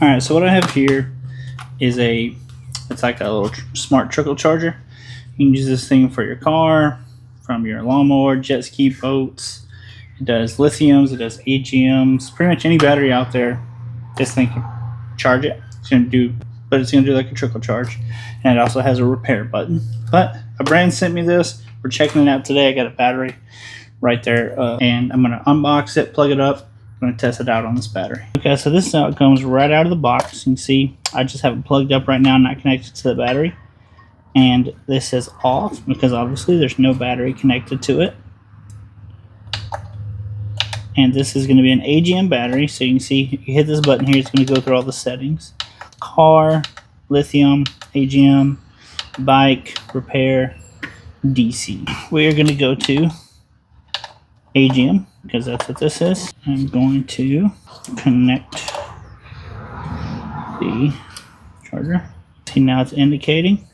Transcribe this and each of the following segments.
Alright, so what I have here is it's like a little smart trickle charger. You can use this thing for your car, from your lawnmower, jet ski, boats. It does lithiums, it does AGMs, pretty much any battery out there. This thing can charge it. It's gonna do like a trickle charge, and it also has a repair button. But a brand sent me this. We're checking it out today. I got a battery right there, and I'm gonna unbox it, plug it up. I'm going to test it out on this battery. Okay, so this is how it comes right out of the box. You can see I just have it plugged up right now, not connected to the battery. And this says off because obviously there's no battery connected to it. And this is going to be an AGM battery. So you can see you hit this button here, it's going to go through all the settings. Car, lithium, AGM, bike, repair, DC. We are going to go to AGM because that's what this is. I'm going to connect the charger. See, now it's indicating.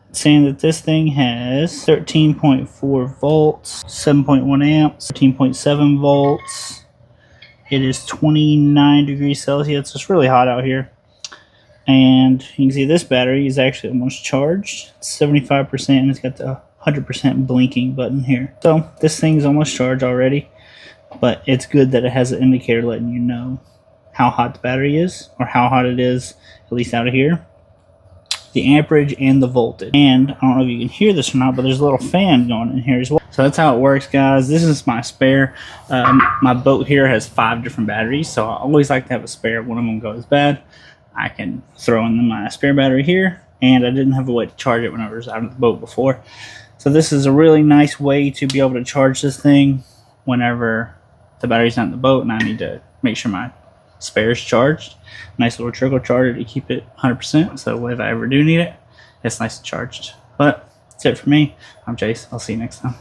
It's saying that this thing has 13.4 volts, 7.1 amps, 13.7 volts. It is 29 degrees Celsius. It's really hot out here. And you can see this battery is actually almost charged. It's 75%, and it's got the 100% blinking button here. So this thing's almost charged already, but it's good that it has an indicator letting you know how hot the battery is, or how hot it is, at least out of here. The amperage and the voltage. And I don't know if you can hear this or not, but there's a little fan going in here as well. So that's how it works, guys. This is my spare. My boat here has 5 different batteries, so I always like to have a spare. One of them goes bad, I can throw in my spare battery here, and I didn't have a way to charge it when I was out of the boat before. So this is a really nice way to be able to charge this thing whenever the battery's not in the boat and I need to make sure my spare is charged. Nice little trickle charger to keep it 100%, so if I ever do need it, it's nice and charged. But that's it for me. I'm Chase. I'll see you next time.